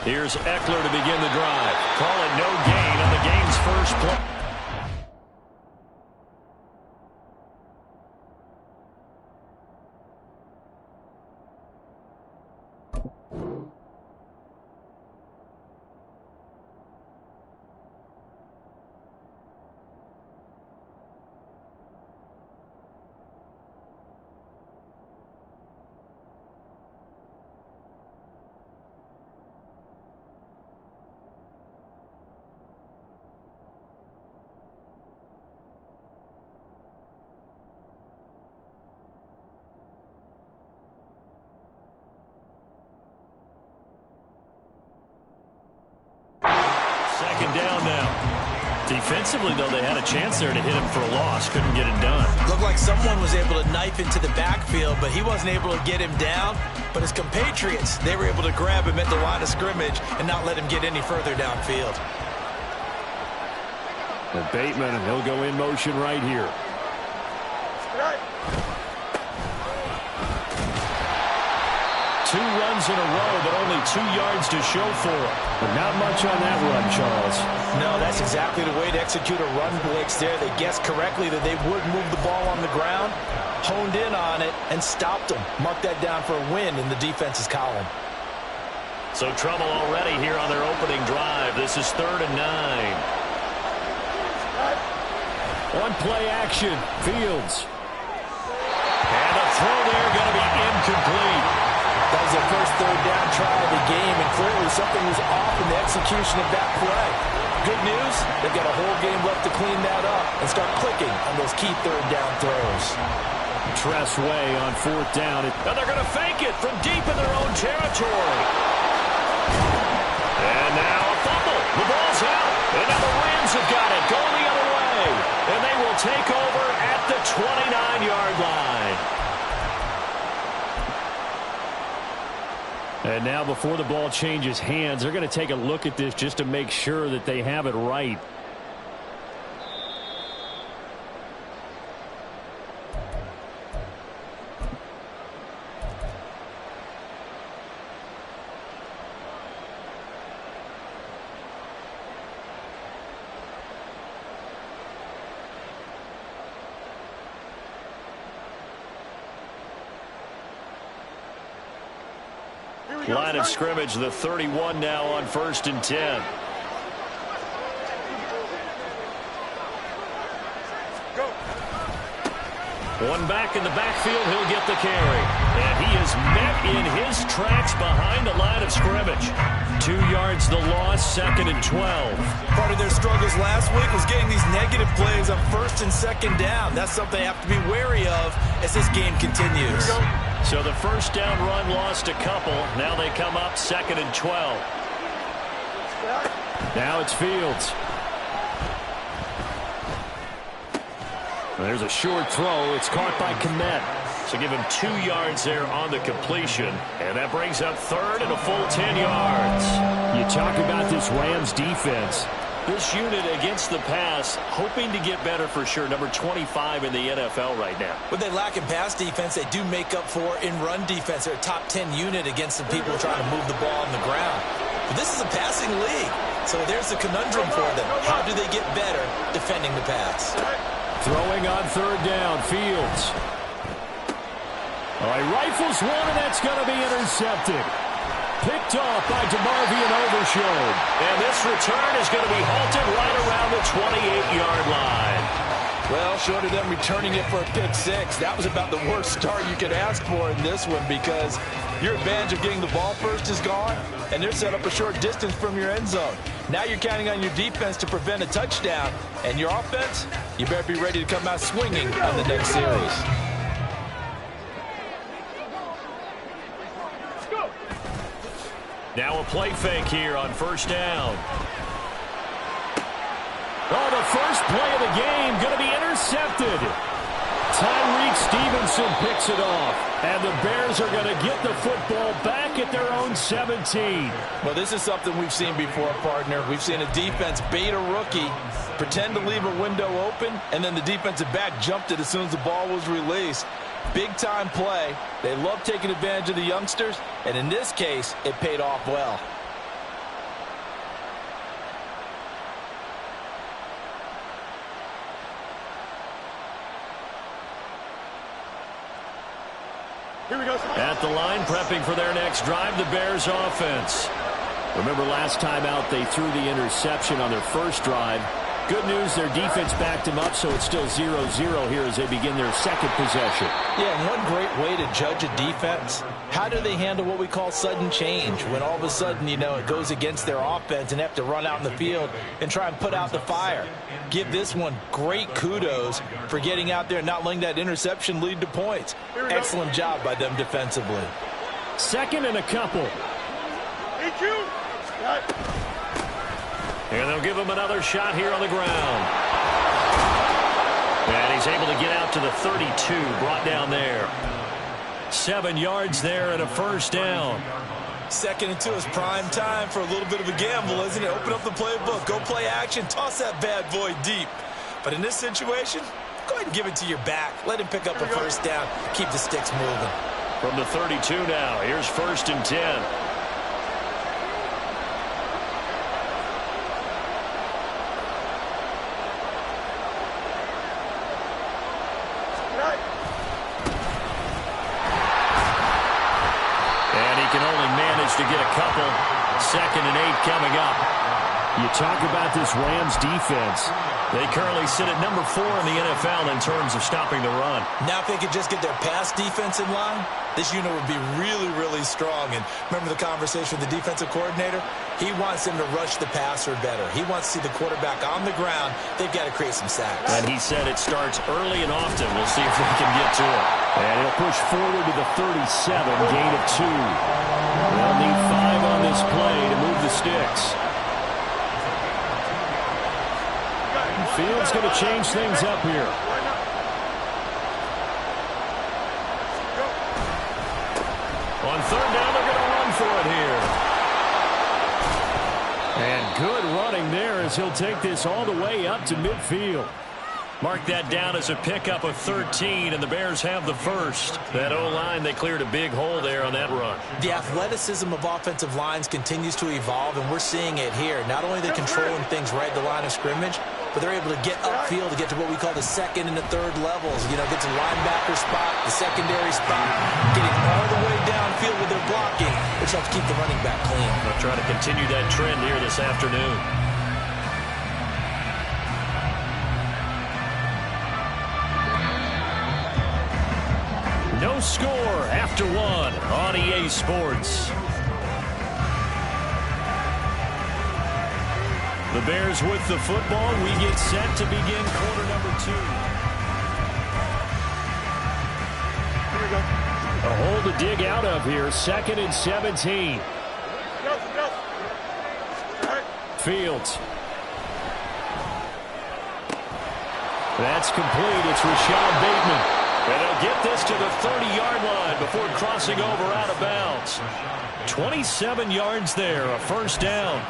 Here's Eckler to begin the drive. Call it no gain on the game's first play. Second down now. Defensively, though, they had a chance there to hit him for a loss. Couldn't get it done. Looked like someone was able to knife into the backfield, but he wasn't able to get him down. But his compatriots, they were able to grab him at the line of scrimmage and not let him get any further downfield. And Bateman, and he'll go in motion right here. Two runs in a row, but only 2 yards to show for it. But not much on that run, Charles. No, that's exactly the way to execute a run blitz there. They guessed correctly that they would move the ball on the ground, honed in on it, and stopped them. Mark that down for a win in the defense's column. So trouble already here on their opening drive. This is 3rd and 9. One play action. Fields. And the throw there going to be incomplete. That was their first 3rd down try of the game, and clearly something was off in the execution of that play. Good news, they've got a whole game left to clean that up and start clicking on those key 3rd down throws. Tress way on 4th down. And they're going to fake it from deep in their own territory. And now a fumble. The ball's out. And now the Rams have got it going the other way. And they will take over at the 29-yard line. And now before the ball changes hands, they're going to take a look at this just to make sure that they have it right. Line of scrimmage, the 31 now on 1st and 10. One back in the backfield, he'll get the carry. And he is met in his tracks behind the line of scrimmage. 2 yards the loss, 2nd and 12. Part of their struggles last week was getting these negative plays on 1st and 2nd down. That's something they have to be wary of as this game continues. So the 1st down run lost a couple. Now they come up 2nd and 12. Now it's Fields. There's a short throw. It's caught by Kmet. So give him 2 yards there on the completion. And that brings up 3rd and a full 10 yards. You talk about this Rams defense. This unit against the pass, hoping to get better for sure. Number 25 in the NFL right now. When they lack in pass defense, they do make up for in run defense. They're a top 10 unit against the people trying to move the ball on the ground. But this is a passing league. So there's the conundrum for them. How do they get better defending the pass? Throwing on 3rd down, Fields. He rifles one, and that's going to be intercepted. Picked off by DeMarvion Overshown. And this return is going to be halted right around the 28-yard line. Well, short of them returning it for a pick 6, that was about the worst start you could ask for in this one because your advantage of getting the ball first is gone, and they're set up a short distance from your end zone. Now you're counting on your defense to prevent a touchdown, and your offense, you better be ready to come out swinging on the next series. Now a play fake here on 1st down. Oh, the first play of the game going to be intercepted. Tyreek Stevenson picks it off. And the Bears are going to get the football back at their own 17. Well, this is something we've seen before, partner. We've seen a defense bait a rookie, pretend to leave a window open, and then the defensive back jumped it as soon as the ball was released. Big-time play. They love taking advantage of the youngsters, and in this case, it paid off well. At the line, prepping for their next drive, the Bears offense. Remember last time out, they threw the interception on their first drive. Good news, their defense backed them up, so it's still 0-0 here as they begin their second possession. Yeah, and one great way to judge a defense, how do they handle what we call sudden change? When all of a sudden, you know, it goes against their offense and they have to run out in the field and try and put out the fire. Give this one great kudos for getting out there and not letting that interception lead to points. Excellent job by them defensively. Second and a couple. And they'll give him another shot here on the ground. And he's able to get out to the 32, brought down there. 7 yards there and a first down. 2nd and 2 is prime time for a little bit of a gamble, isn't it? Open up the playbook, go play action, toss that bad boy deep. But in this situation, go ahead and give it to your back. Let him pick up a first down, keep the sticks moving. From the 32 now, here's 1st and 10. To get a couple. 2nd and 8 coming up. You talk about this Rams defense. They currently sit at number 4 in the NFL in terms of stopping the run. Now if they could just get their pass defense in line, this unit would be really, really strong. And remember the conversation with the defensive coordinator? He wants them to rush the passer better. He wants to see the quarterback on the ground. They've got to create some sacks. And he said it starts early and often. We'll see if they can get to it. And he'll push forward to the 37, gain of 2. They'll need 5 on this play to move the sticks. Fields going to change things up here. On 3rd down, they're going to run for it here. And good running there as he'll take this all the way up to midfield. Mark that down as a pickup of 13, and the Bears have the first. That O-line, they cleared a big hole there on that run. The athleticism of offensive lines continues to evolve, and we're seeing it here. Not only are they controlling things right at the line of scrimmage, but they're able to get upfield to get to what we call the 2nd and the 3rd levels. You know, get to the linebacker spot, the secondary spot, getting all the way downfield with their blocking, which helps keep the running back clean. They'll try to continue that trend here this afternoon. No score after 1 on EA Sports. The Bears with the football. We get set to begin quarter number 2. Here we go. A hole to dig out of here. 2nd and 17. Fields. That's complete. It's Rashad Bateman. And they'll get this to the 30-yard line before crossing over out of bounds. 27 yards there, a first down.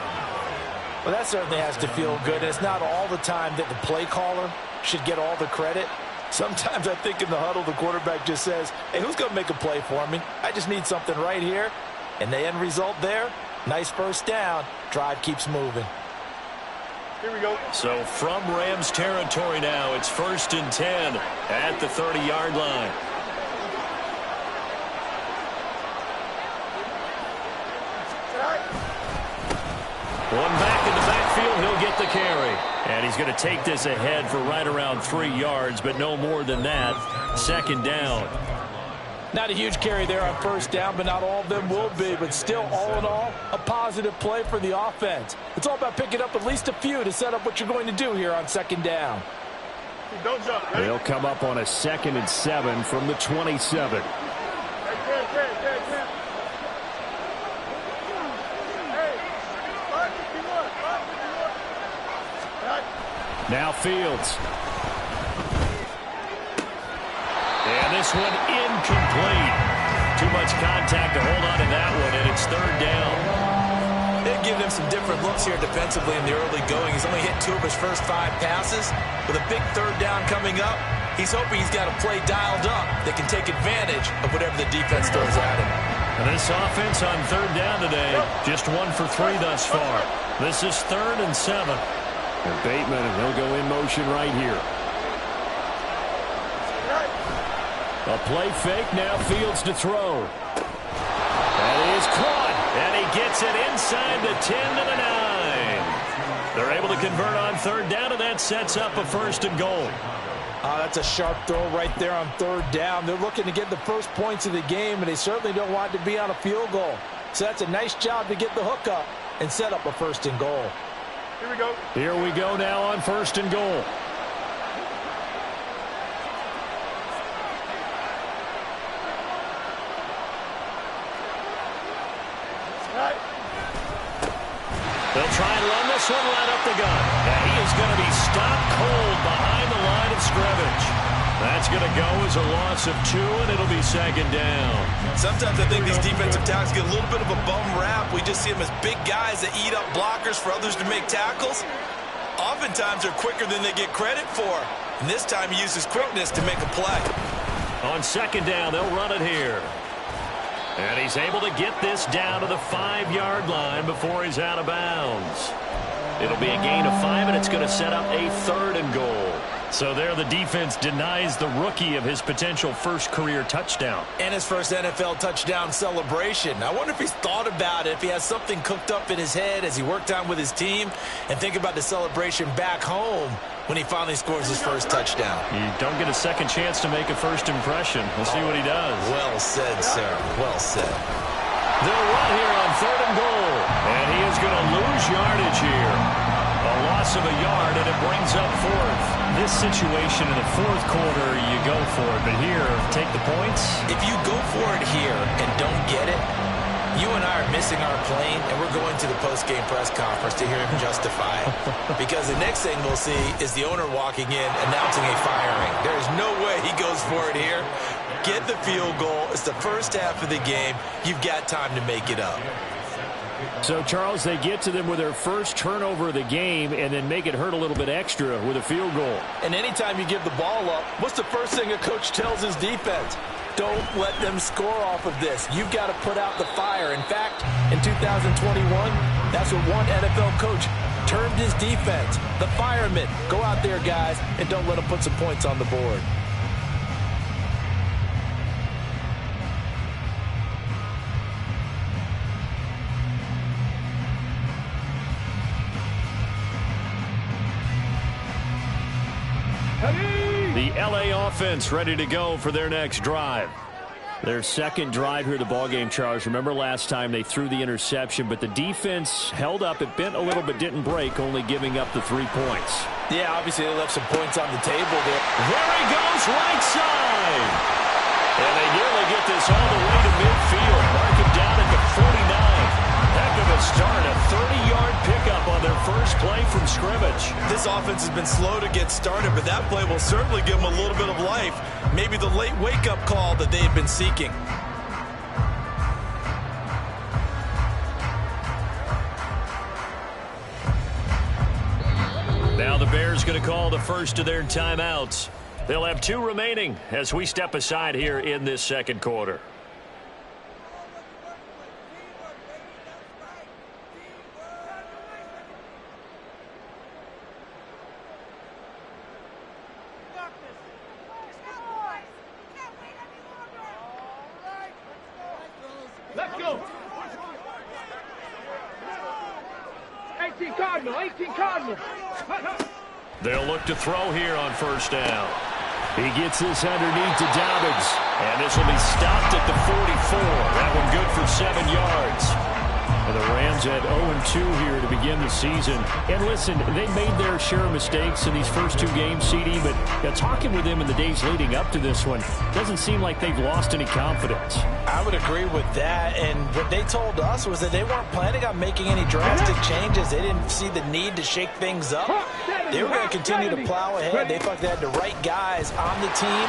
Well, that certainly has to feel good. And it's not all the time that the play caller should get all the credit. Sometimes I think in the huddle, the quarterback just says, hey, who's going to make a play for me? I just need something right here. And the end result there, nice first down. Drive keeps moving. Here we go. So from Rams territory now, it's 1st and 10 at the 30-yard line. One back in the backfield, he'll get the carry. And he's going to take this ahead for right around 3 yards, but no more than that. 2nd down. Not a huge carry there on first down, but not all of them will be. But still, all in all, a positive play for the offense. It's all about picking up at least a few to set up what you're going to do here on 2nd down. Don't jump. Ready? They'll come up on a 2nd and 7 from the 27. Now Fields. And this one incomplete. Too much contact to hold on to that one, and it's 3rd down. They've given him some different looks here defensively in the early going. He's only hit 2 of his first 5 passes. With a big 3rd down coming up, he's hoping he's got a play dialed up that can take advantage of whatever the defense throws at him. And this offense on 3rd down today, just 1 for 3 thus far. This is 3rd and 7. And Bateman, he'll go in motion right here. A play fake, now Fields to throw. That is caught, and he gets it inside the 10 to the 9. They're able to convert on third down, and that sets up a 1st and goal. That's a sharp throw right there on third down. They're looking to get the first points of the game, and they certainly don't want it to be on a field goal. So that's a nice job to get the hook up and set up a 1st and goal. Here we go. Here we go now on 1st and goal. They'll try and run this one right up the gut. And he is going to be stopped cold behind the line of scrimmage. That's going to go as a loss of 2, and it'll be 2nd down. Sometimes I think these defensive tackles get a little bit of a bum rap. We just see them as big guys that eat up blockers for others to make tackles. Oftentimes they're quicker than they get credit for. And this time he uses quickness to make a play. On 2nd down, they'll run it here. And he's able to get this down to the 5-yard line before he's out of bounds. It'll be a gain of 5, and it's going to set up a 3rd and goal. So there the defense denies the rookie of his potential first career touchdown. And his first NFL touchdown celebration. I wonder if he's thought about it, if he has something cooked up in his head as he worked on with his team, and think about the celebration back home when he finally scores his first touchdown. You don't get a second chance to make a first impression. We'll see what he does. Well said, sir. Well said. They'll run here on 3rd and goal. And he is going to lose yardage here. A loss of a yard, and it brings up 4th. This situation in the 4th quarter, you go for it. But here, take the points. If you go for it here and don't get it, you and I are missing our plane, and we're going to the post-game press conference to hear him justify it. Because the next thing we'll see is the owner walking in, announcing a firing. There's no way he goes for it here. Get the field goal. It's the first half of the game. You've got time to make it up. So, Charles, they get to them with their first turnover of the game and then make it hurt a little bit extra with a field goal. And anytime you give the ball up, what's the first thing a coach tells his defense? Don't let them score off of this. You've got to put out the fire. In fact, in 2021, that's what one NFL coach termed his defense. The firemen. Go out there, guys, and don't let them put some points on the board. The LA offense ready to go for their next drive. Their second drive here, the ballgame, Charles. Remember last time they threw the interception, but the defense held up. It bent a little but didn't break, only giving up the 3 points. Yeah, obviously they left some points on the table there. There he goes, right side. And they nearly get this all the way to midfield. Mark him down at the 49. Heck of a start, a 30-yard pickup on their first play from scrimmage. This offense has been slow to get started, but that play will certainly give them a little bit of life. Maybe the late wake-up call that they had been seeking. Now the Bears going to call the first of their timeouts. They'll have 2 remaining as we step aside here in this second quarter. Let's go. 18 Cardinal, 18 Cardinal. They'll look to throw here on first down. He gets this underneath to Dobbins. And this will be stopped at the 44. That one good for 7 yards. And the Rams had 0-2 here to begin the season. And listen, they made their share of mistakes in these first 2 games, CD, but talking with them in the days leading up to this one, doesn't seem like they've lost any confidence. I would agree with that, and what they told us was that they weren't planning on making any drastic changes. They didn't see the need to shake things up. They were going to continue to plow ahead. They felt they had the right guys on the team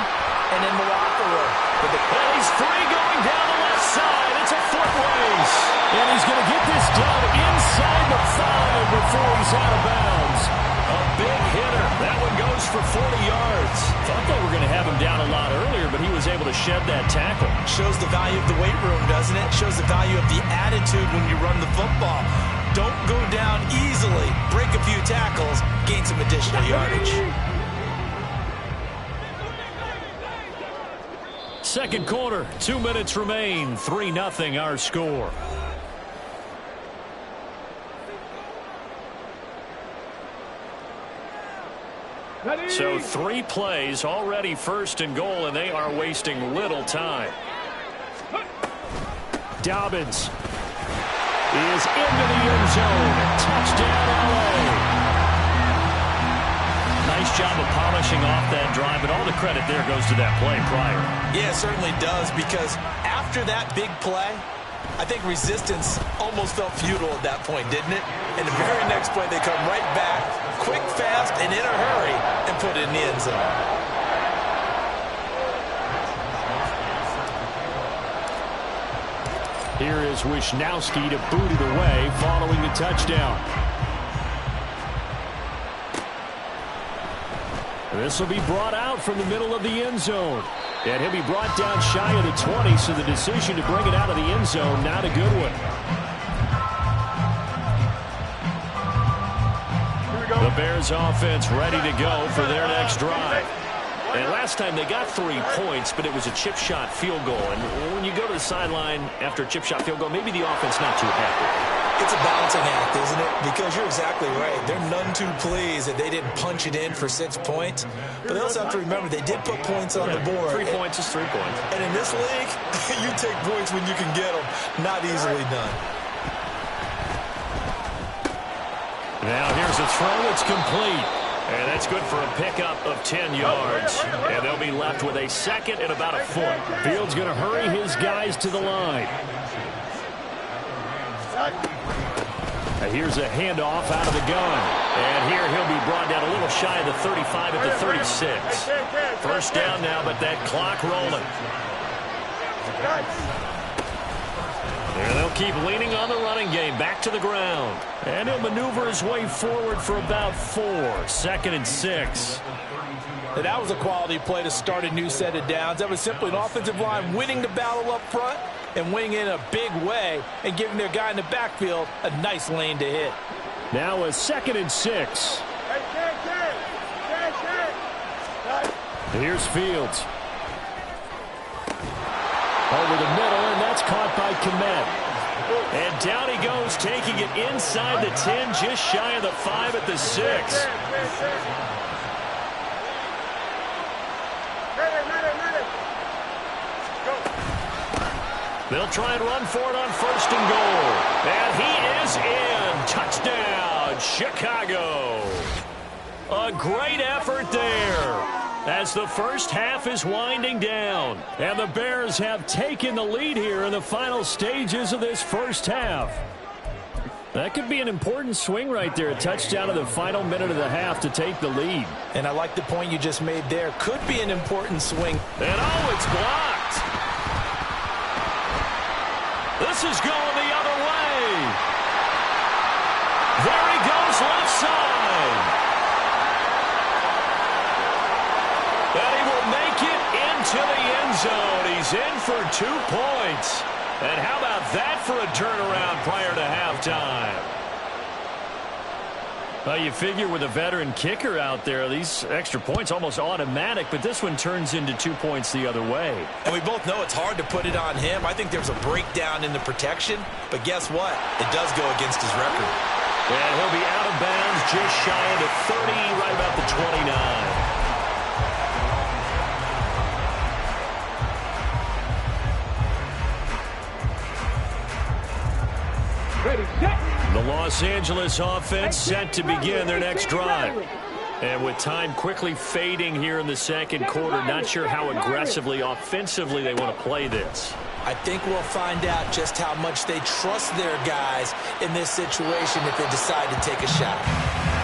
and in the locker room. And he's free going down the left side. It's a foot race. And he's going to get this down inside the 5 before he's out of bounds. A big hitter. That one goes for 40 yards. Thought they were going to have him down a lot earlier, but he was able to shed that tackle. Shows the value of the weight room, doesn't it? Shows the value of the attitude when you run the football. Don't go down easily. Break a few tackles. Gain some additional yardage. second quarter. 2 minutes remain. 3-0 our score. So 3 plays already, first and goal, and they are wasting little time. Dobbins is into the end zone. Touchdown, LA. Nice job of polishing off that drive, but all the credit there goes to that play prior. Yeah, it certainly does, because after that big play, I think resistance almost felt futile at that point, didn't it? And the very next play, they come right back, quick, fast, and in a hurry, and put it in the end zone. Here is Wisnowski to boot it away following the touchdown. This will be brought out from the middle of the end zone. And he'll be brought down shy of the 20, so the decision to bring it out of the end zone, not a good one. The Bears offense ready to go for their next drive. And last time they got 3 points, but it was a chip shot field goal. And when you go to the sideline after a chip shot field goal, maybe the offense not too happy. It's a balancing act, isn't it? Because you're exactly right. They're none too pleased that they didn't punch it in for 6 points. But they also have to remember they did put points on the board. 3 points is 3 points. And in this league, you take points when you can get them. Not easily done. Now here's a throw. It's complete. And that's good for a pickup of 10 yards. And they'll be left with a second and about a foot. Fields going to hurry his guys to the line. And here's a handoff out of the gun. And here he'll be brought down a little shy of the 35 at the 36. First down now, but that clock rolling. And they'll keep leaning on the running game. Back to the ground. And he'll maneuver his way forward for about 4. 2nd and 6. And that was a quality play to start a new set of downs. That was simply an offensive line winning the battle up front and winning in a big way and giving their guy in the backfield a nice lane to hit. Now a 2nd and 6. Here's Fields. Over the middle, and that's caught by Kmet. And down he goes, taking it inside the 10, just shy of the 5 at the 6. They'll try and run for it on 1st and goal. And he is in. Touchdown, Chicago. A great effort there as the first half is winding down. And the Bears have taken the lead here in the final stages of this first half. That could be an important swing right there. A touchdown in the final minute of the half to take the lead. And I like the point you just made there. Could be an important swing. And oh, it's blocked. This is going the other way. There he goes, left side. And he will make it into the end zone. He's in for 2 points. And how about that for a turnaround prior to halftime? Well, you figure with a veteran kicker out there, these extra points almost automatic, but this one turns into 2 points the other way. And we both know it's hard to put it on him. I think there's a breakdown in the protection, but guess what? It does go against his record. And he'll be out of bounds just shy of the 30, right about the 29. The Los Angeles offense set to begin their next drive. And with time quickly fading here in the second quarter, not sure how aggressively, offensively they want to play this. I think we'll find out just how much they trust their guys in this situation if they decide to take a shot.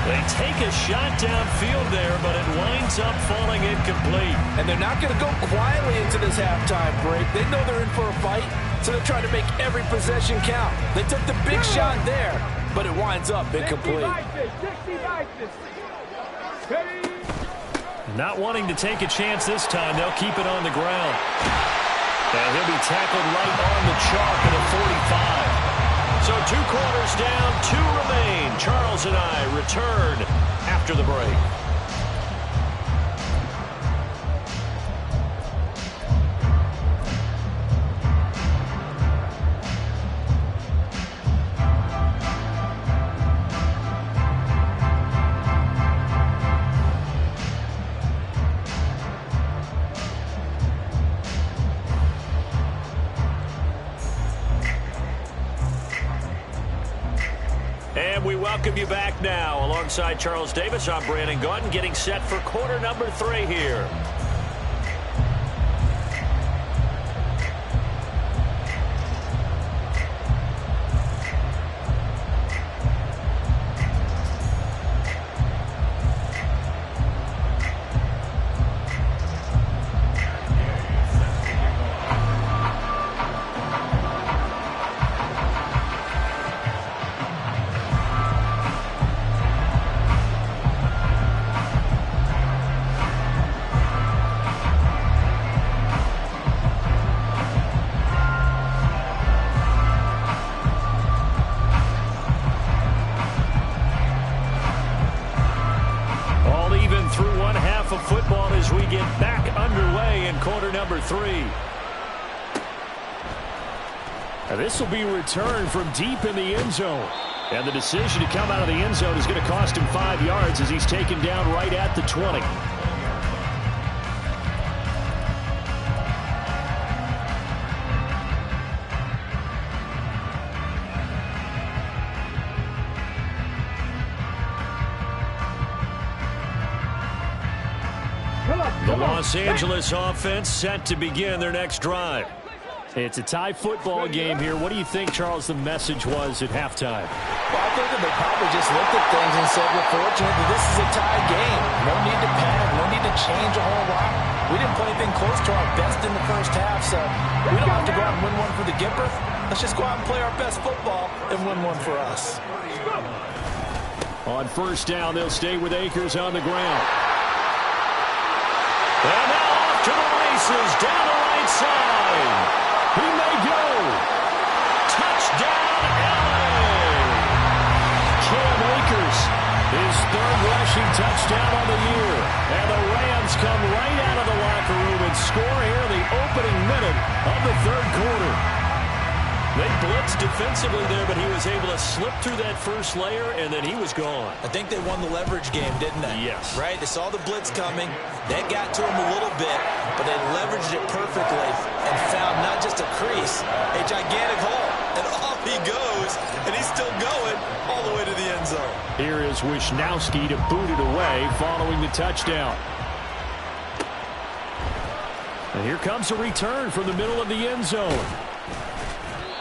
They take a shot downfield there, but it winds up falling incomplete. And they're not going to go quietly into this halftime break. They know they're in for a fight, so they're trying to make every possession count. They took the big shot there, but it winds up incomplete. Not wanting to take a chance this time, they'll keep it on the ground. And he'll be tackled right on the chalk at a 45. So 2 quarters down, 2 remain. Charles and I return after the break. And we welcome you back now. Alongside Charles Davis, I'm Brandon Gaudin, getting set for quarter number 3 here. Through one half of football as we get back underway in quarter number 3. Now this will be returned from deep in the end zone. And the decision to come out of the end zone is going to cost him 5 yards as he's taken down right at the 20. The Los Angeles offense set to begin their next drive. It's a tie football game here. What do you think, Charles, the message was at halftime? Well, I think that they probably just looked at things and said, we're fortunate that this is a tie game. No need to panic. No need to change a whole lot. We didn't play anything close to our best in the first half, so we don't have to go out and win one for the Gipper. Let's just go out and play our best football and win one for us. On first down, they'll stay with Akers on the ground. And now off to the races down the right side. He may go. Touchdown, LA. Cam Akers, his third rushing touchdown on the year. And the Rams come right out of the locker room and score here in the opening minute of the third quarter. They blitzed defensively there, but he was able to slip through that first layer, and then he was gone. I think they won the leverage game, didn't they? Yes. Right? They saw the blitz coming. That got to him a little bit, but they leveraged it perfectly and found not just a crease, a gigantic hole. And off he goes, and he's still going all the way to the end zone. Here is Wisnowski to boot it away following the touchdown. And here comes a return from the middle of the end zone.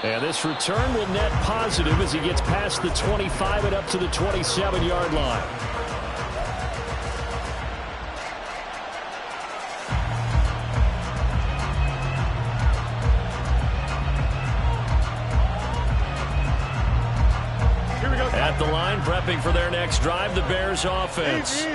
And this return will net positive as he gets past the 25 and up to the 27-yard line. Here we go. At the line, prepping for their next drive, the Bears offense.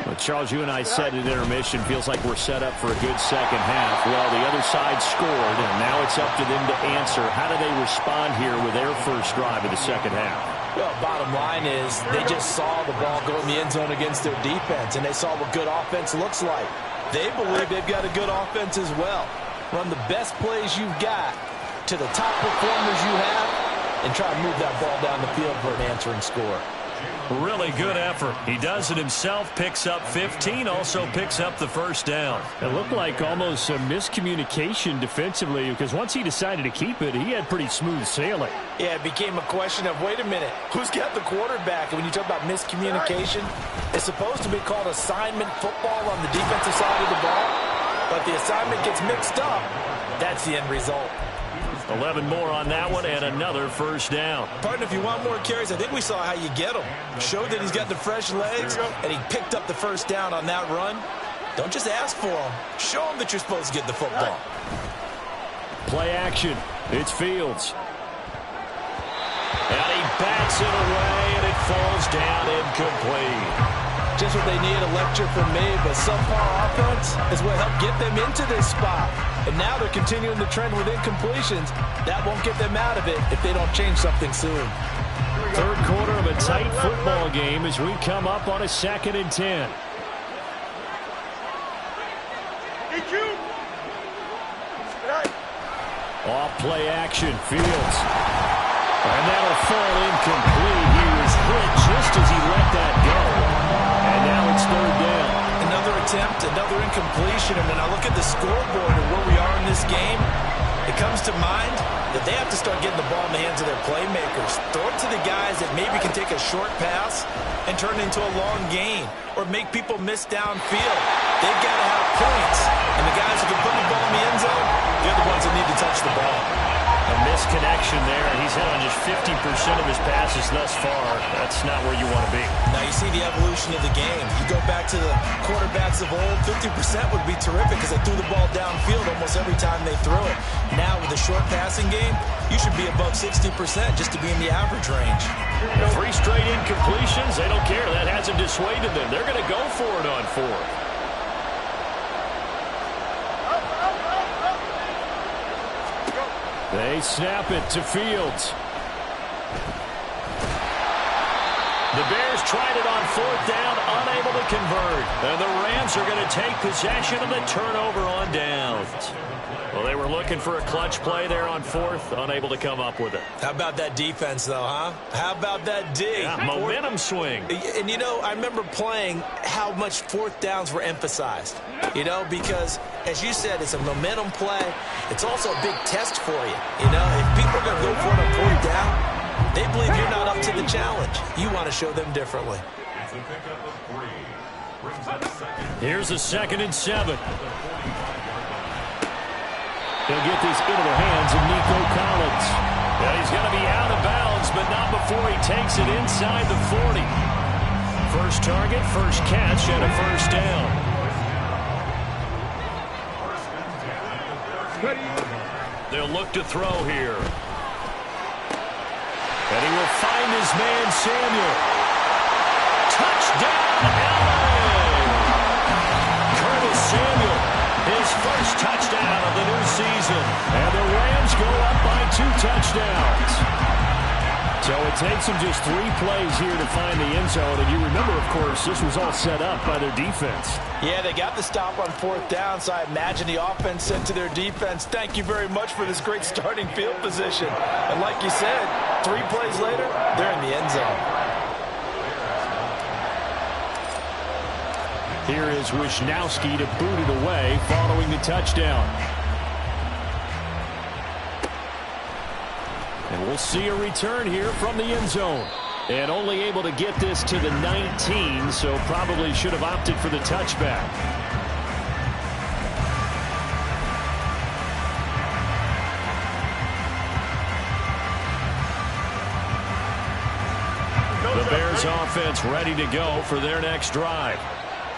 Well, Charles, you and I said at intermission, feels like we're set up for a good second half. Well, the other side scored, and now it's up to them to answer. How do they respond here with their first drive of the second half? Well, bottom line is they just saw the ball go in the end zone against their defense, and they saw what good offense looks like. They believe they've got a good offense as well. Run the best plays you've got to the top performers you have, and try to move that ball down the field for an answering score. Really good effort. He does it himself, picks up 15, also picks up the first down. It looked like almost a miscommunication defensively because once he decided to keep it, he had pretty smooth sailing. Yeah, it became a question of, wait a minute, who's got the quarterback? And when you talk about miscommunication, it's supposed to be called assignment football on the defensive side of the ball, but the assignment gets mixed up. That's the end result. 11 more on that one and another first down. Partner, if you want more carries, I think we saw how you get them. Showed that he's got the fresh legs, and he picked up the first down on that run. Don't just ask for them. Show them that you're supposed to get the football. Play action. It's Fields. And he bats it away, and it falls down incomplete. Just what they need, a lecture from me, but subpar offense is what helped get them into this spot. And now they're continuing the trend with incompletions. That won't get them out of it if they don't change something soon. Third quarter of a tight football game as we come up on a 2nd and 10. Off play action, Fields. And that'll fall incomplete. He was hit just as he let that go. And now it's third down. Another attempt, another incompletion. And when I look at the scoreboard and where we are in this game, it comes to mind that they have to start getting the ball in the hands of their playmakers. Throw it to the guys that maybe can take a short pass and turn it into a long gain or make people miss downfield. They've got to have points. And the guys who can put the ball in the end zone, they're the ones that need to touch the ball. A misconnection there. He's hit on just 50% of his passes thus far. That's not where you want to be. Now you see the evolution of the game. You go back to the quarterbacks of old, 50% would be terrific because they threw the ball downfield almost every time they threw it. Now with the short passing game, you should be above 60% just to be in the average range. 3 straight incompletions. They don't care. That hasn't dissuaded them. They're going to go for it on 4th. They snap it to Fields. The Bears tried it on 4th down, unable to convert. And the Rams are going to take possession of the turnover on downs. Well, they were looking for a clutch play there on 4th, unable to come up with it. How about that defense, though, huh? How about that D? Yeah, momentum swing. And, you know, I remember playing how much 4th downs were emphasized, you know, because, as you said, it's a momentum play. It's also a big test for you. You know, if people are going to go for it on 4th down, they believe you're not up to the challenge. You want to show them differently. Here's a 2nd and 7. He'll get this into the hands of Nico Collins. Well, he's going to be out of bounds, but not before he takes it inside the 40. First target, first catch, and a first down. They'll look to throw here. And he will find his man, Samuel. Touchdown, LA! Curtis Samuel, his first touchdown of the new season. And the Rams go up by 2 touchdowns. So it takes them just 3 plays here to find the end zone. And you remember, of course, this was all set up by their defense. Yeah, they got the stop on 4th down, so I imagine the offense said to their defense, thank you very much for this great starting field position. And like you said, 3 plays later, they're in the end zone. Here is Wisnowski to boot it away following the touchdown. And we'll see a return here from the end zone. And only able to get this to the 19, so probably should have opted for the touchback. The Bears offense ready to go for their next drive.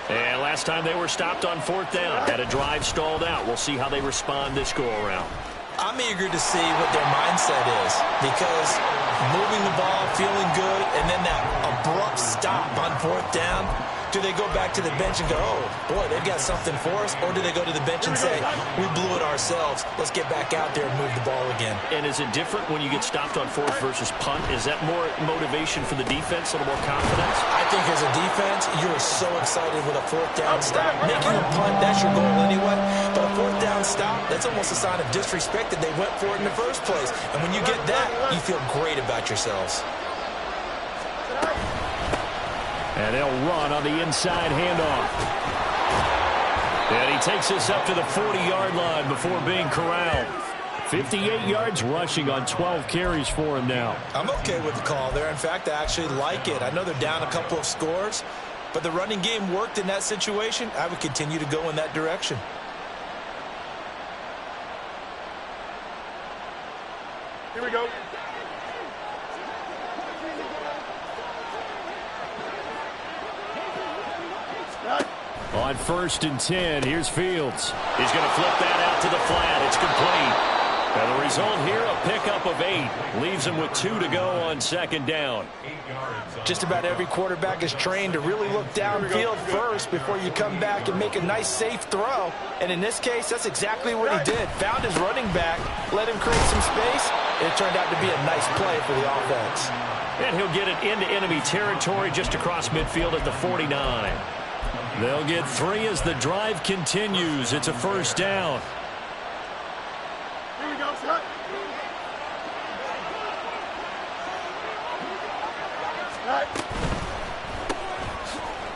And last time they were stopped on 4th down, had a drive stalled out. We'll see how they respond this go-around. I'm eager to see what their mindset is because moving the ball, feeling good, and then that abrupt stop on 4th down, do they go back to the bench and go, oh, boy, they've got something for us? Or do they go to the bench and say, we blew it ourselves. Let's get back out there and move the ball again. And is it different when you get stopped on 4th versus punt? Is that more motivation for the defense, a little more confidence? I think as a defense, you're so excited with a 4th down stop. Making a punt, that's your goal anyway. But a 4th down stop, that's almost a sign of disrespect that they went for it in the first place. And when you get that, you feel great about yourselves. And they'll run on the inside handoff. And he takes us up to the 40-yard line before being corralled. 58 yards rushing on 12 carries for him now. I'm okay with the call there. In fact, I actually like it. I know they're down a couple of scores, but the running game worked in that situation. I would continue to go in that direction. Here we go. On 1st and 10, here's Fields. He's going to flip that out to the flat. It's complete. And the result here, a pickup of 8. Leaves him with 2 to go on 2nd down. Just about every quarterback is trained to really look downfield first before you come back and make a nice, safe throw. And in this case, that's exactly what he did. Found his running back, let him create some space, and it turned out to be a nice play for the offense. And he'll get it into enemy territory just across midfield at the 49. They'll get 3 as the drive continues. It's a 1st down. Here we go, son.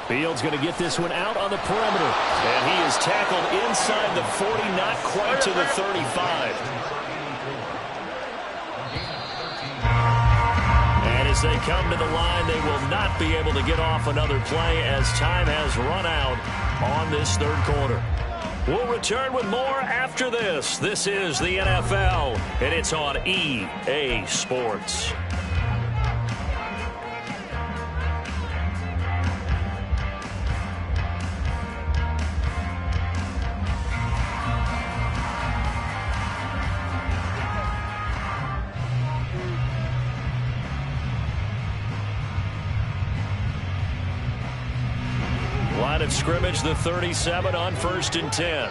Fields going to get this one out on the perimeter. And he is tackled inside the 40, not quite to the 35. And his as they come to the line. They will not be able to get off another play as time has run out on this third quarter. We'll return with more after this. This is the NFL, and it's on EA Sports. Line of scrimmage, the 37 on 1st and 10.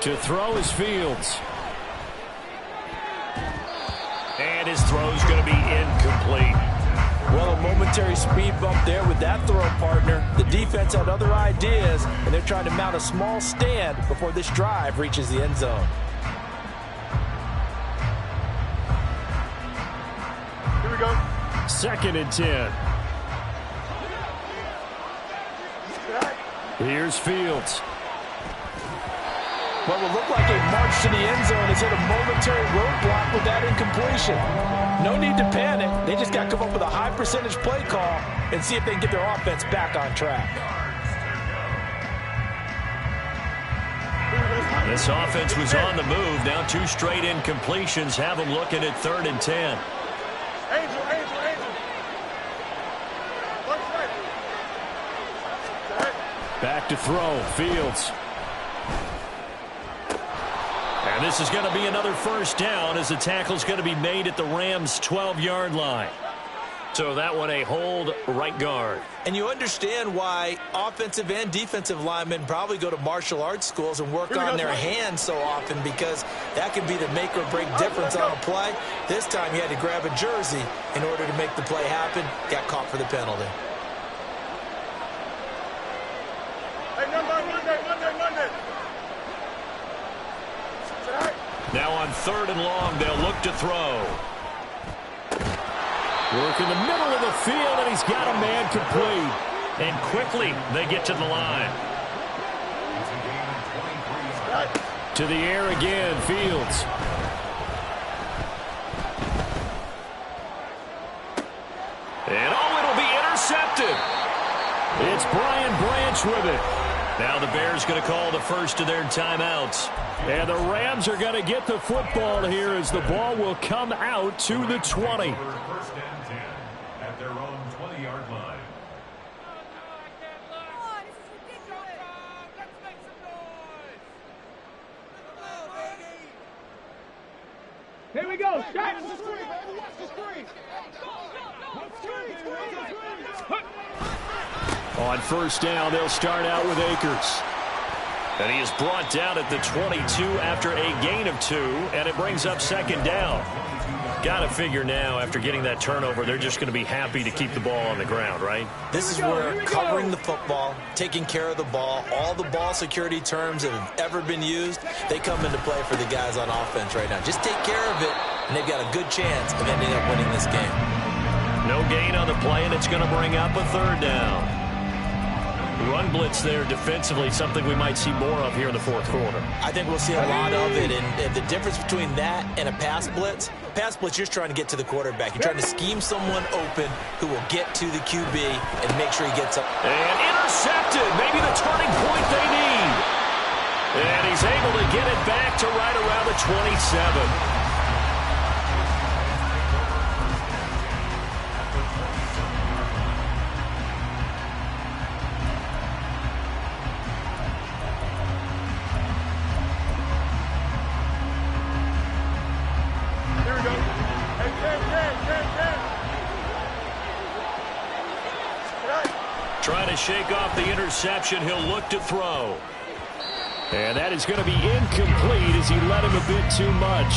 To throw is Fields. And his throw's going to be incomplete. Well, a momentary speed bump there with that throw, partner. The defense had other ideas, and they're trying to mount a small stand before this drive reaches the end zone. Here we go. 2nd and 10. Here's Fields. What will look like a march to the end zone has hit a momentary roadblock with that incompletion. No need to panic. They just got to come up with a high percentage play call and see if they can get their offense back on track. This offense was on the move. Now 2 straight incompletions have them looking at 3rd and 10. Angel. Back to throw. Fields. And this is going to be another first down as the tackle's going to be made at the Rams' 12-yard line. So that one a hold right guard. And you understand why offensive and defensive linemen probably go to martial arts schools and work on their hands so often, because that can be the make or break difference on a play. This time he had to grab a jersey in order to make the play happen. Got caught for the penalty. Monday. Now on 3rd and long, they'll look to throw. Work in the middle of the field, and he's got a man complete. And quickly, they get to the line. To the air again, Fields. And it'll be intercepted. It's Brian Branch with it. Now the Bears going to call the first of their timeouts. And the Rams are going to get the football here as the ball will come out to the 20. 1st and 10 at their own 20-yard line. Here we go. Shot. Watch the screen, baby. Watch the screen. On 1st down, they'll start out with Akers. And he is brought down at the 22 after a gain of 2, and it brings up 2nd down. Got to figure now, after getting that turnover, they're just going to be happy to keep the ball on the ground, right? This is where covering the football, taking care of the ball, all the ball security terms that have ever been used, they come into play for the guys on offense right now. Just take care of it, and they've got a good chance of ending up winning this game. No gain on the play, and it's going to bring up a 3rd down. Run blitz there defensively, something we might see more of here in the 4th quarter. I think we'll see a lot of it, and the difference between that and a pass blitz, you're just trying to get to the quarterback. You're trying to scheme someone open who will get to the QB and make sure he gets up. And intercepted, maybe the turning point they need. And he's able to get it back to right around the 27. Trying to shake off the interception. He'll look to throw. And that is going to be incomplete as he led him a bit too much.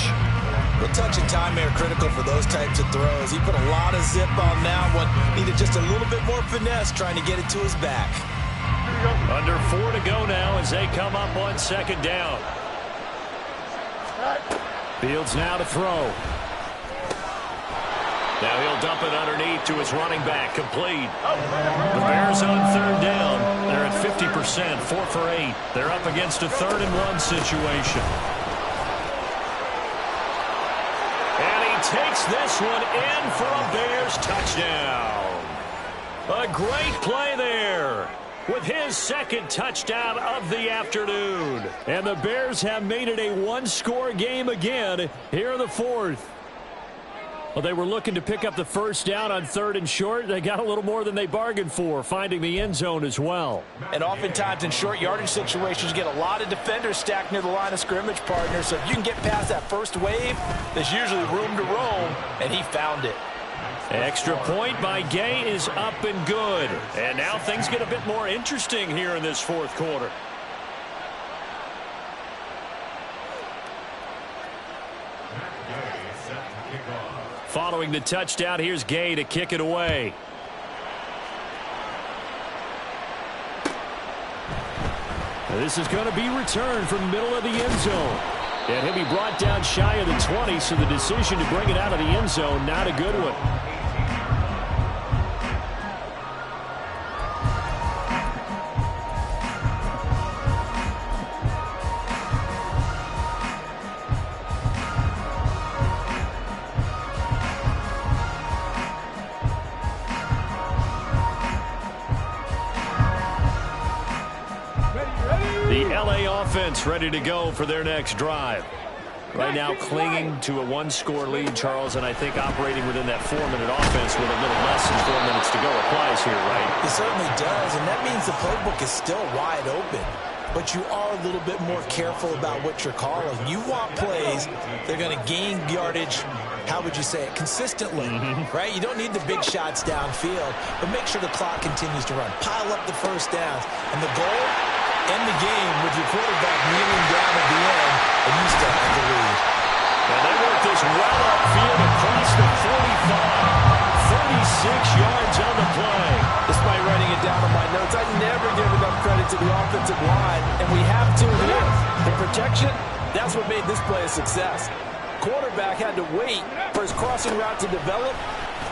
The touch and time are critical for those types of throws. He put a lot of zip on that one. Needed just a little bit more finesse trying to get it to his back. Under 4 to go now as they come up on 2nd down. Fields now to throw. Now he'll dump it underneath to his running back. Complete. The Bears on 3rd down. They're at 50%, 4 for 8. They're up against a 3rd and 1 situation. And he takes Puts this one in for a Bears touchdown. A great play there with his second touchdown of the afternoon. And the Bears have made it a one-score game again here in the fourth. Well, they were looking to pick up the first down on 3rd and short. They got a little more than they bargained for, finding the end zone as well. And oftentimes in short yardage situations, you get a lot of defenders stacked near the line of scrimmage, partner. So if you can get past that first wave, there's usually room to roam, and he found it. Extra point by Gay is up and good. And now things get a bit more interesting here in this fourth quarter. Following the touchdown, here's Gay to kick it away. This is going to be returned from the middle of the end zone. And he'll be brought down shy of the 20, so the decision to bring it out of the end zone, not a good one. The LA offense ready to go for their next drive. Right now clinging to a one-score lead, Charles, and I think operating within that 4-minute offense with a little less than 4 minutes to go applies here, right? It certainly does, and that means the playbook is still wide open. But you are a little bit more careful about what you're calling. You want plays that are going to gain yardage, how would you say it, consistently, right? You don't need the big shots downfield, but make sure the clock continues to run. Pile up the first downs. And the goal, end the game with your quarterback kneeling down at the end, and you still have the lead. And they work this well upfield across the 45. 36 yards on the play. Despite writing it down on my notes, I never give enough credit to the offensive line, and we have to here. The protection, that's what made this play a success. Quarterback had to wait for his crossing route to develop,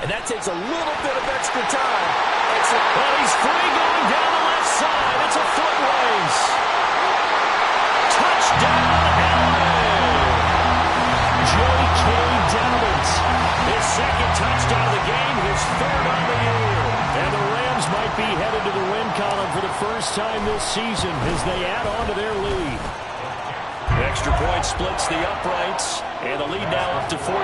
and that takes a little bit of extra time. Well, he's free going down the left side. It's a foot race. Touchdown, LA! J.K. Dobbins, his second touchdown of the game, his third on the year. And the Rams might be headed to the win column for the first time this season as they add on to their lead. The extra point splits the uprights, and the lead now up to 14.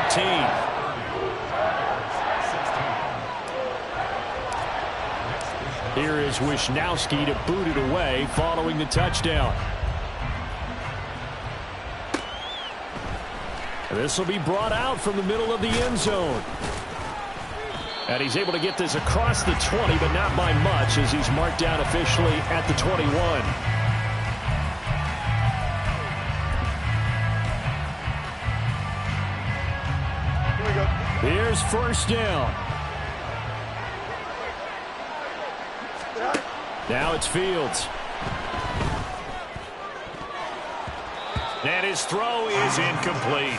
Here is Wisnowski to boot it away following the touchdown. This will be brought out from the middle of the end zone. And he's able to get this across the 20, but not by much as he's marked down officially at the 21. Here's first down. Now it's Fields. And his throw is incomplete.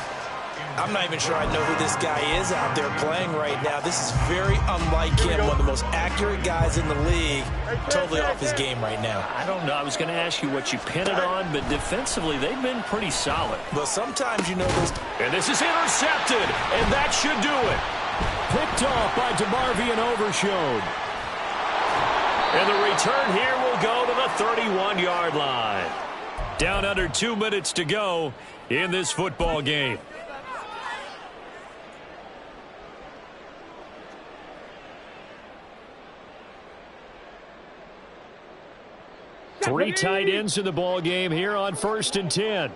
I'm not even sure I know who this guy is out there playing right now. This is very unlike him, one of the most accurate guys in the league. Totally off his game right now. I don't know. I was going to ask you what you pin it on, but defensively they've been pretty solid. But sometimes you know those. And this is intercepted, and that should do it. Picked off by DeMarvion Overshown. And the return here will go to the 31-yard line. Down under 2 minutes to go in this football game. Three tight ends in the ball game here on 1st and 10.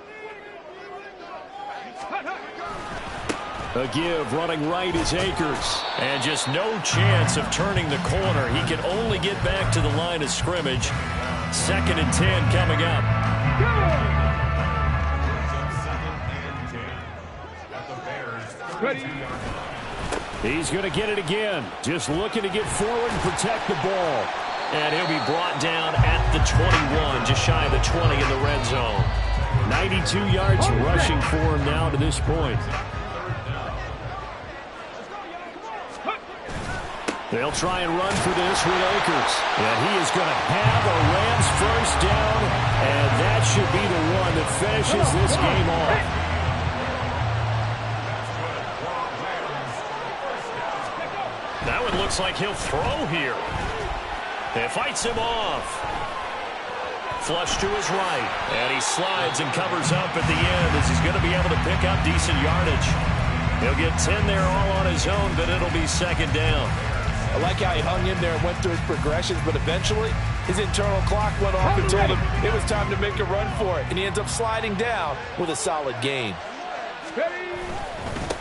A give running right is Akers. And just no chance of turning the corner. He can only get back to the line of scrimmage. 2nd and 10 coming up. He's going to get it again. Just looking to get forward and protect the ball. And he'll be brought down at the 21, just shy of the 20 in the red zone. 92 yards rushing for him now to this point. They'll try and run for this with Akers. And he is going to have a Rams first down, and that should be the one that finishes this game off. That one looks like he'll throw here. It fights him off. Flush to his right. And he slides and covers up at the end as he's going to be able to pick up decent yardage. He'll get 10 there all on his own, but it'll be second down. I like how he hung in there and went through his progressions, but eventually his internal clock went off and told him it was time to make a run for it. And he ends up sliding down with a solid gain.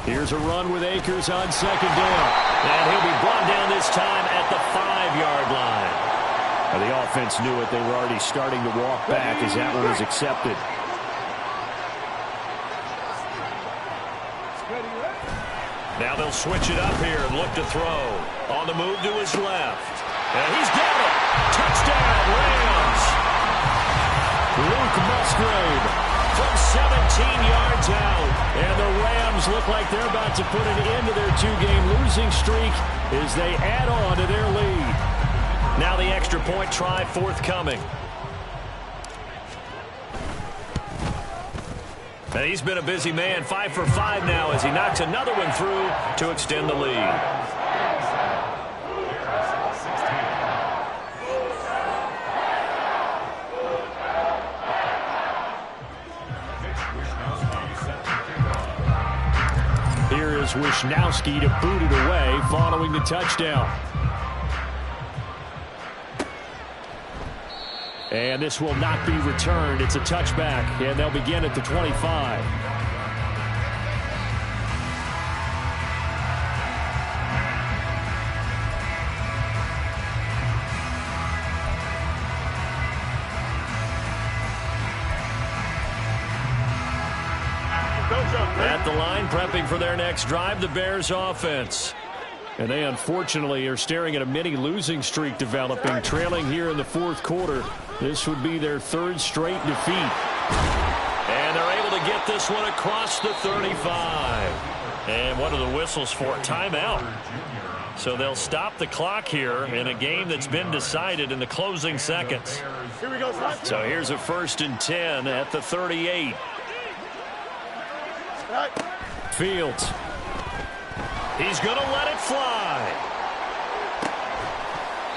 Here's a run with Akers on second down. And he'll be brought down this time at the 5-yard line. Well, the offense knew it. They were already starting to walk back as that one was accepted. Now they'll switch it up here and look to throw. On the move to his left. And he's got it. Touchdown, Rams. Luke Musgrave from 17 yards out. And the Rams look like they're about to put an end to their 2-game losing streak as they add on to their lead. Now the extra point try forthcoming. And he's been a busy man, 5 for 5 now as he knocks another one through to extend the lead. Here is Wisnowski to boot it away following the touchdown. And this will not be returned. It's a touchback, and they'll begin at the 25. At the line, prepping for their next drive, the Bears offense. And they unfortunately are staring at a mini losing streak developing, trailing here in the fourth quarter. This would be their 3rd straight defeat. And they're able to get this one across the 35. And what are the whistles for? Timeout. So they'll stop the clock here in a game that's been decided in the closing seconds. Here we go. So here's a 1st and 10 at the 38. Fields. He's going to let it fly.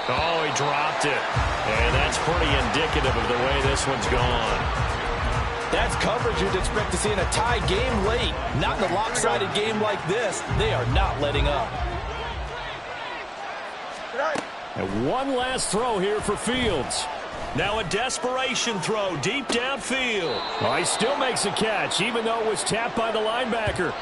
Oh, he dropped it. And that's pretty indicative of the way this one's gone. That's coverage you'd expect to see in a tie game late. Not in a lopsided game like this. They are not letting up. And one last throw here for Fields. Now a desperation throw deep downfield. Oh, he still makes a catch, even though it was tapped by the linebacker.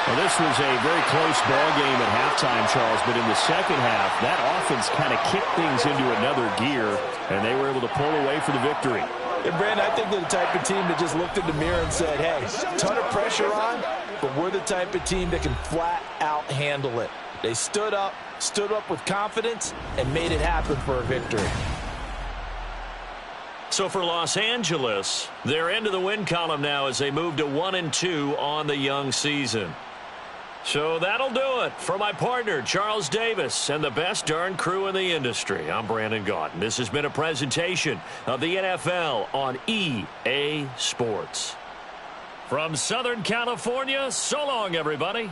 Well, this was a very close ball game at halftime, Charles, but in the second half, that offense kind of kicked things into another gear, and they were able to pull away for the victory. And, Brandon, I think they're the type of team that just looked in the mirror and said, hey, ton of pressure on, but we're the type of team that can flat out handle it. They stood up with confidence, and made it happen for a victory. So for Los Angeles, they're into the win column now as they move to 1-2 on the young season. So that'll do it for my partner, Charles Davis, and the best darn crew in the industry. I'm Brandon Gaudin. This has been a presentation of the NFL on EA Sports. From Southern California, so long, everybody.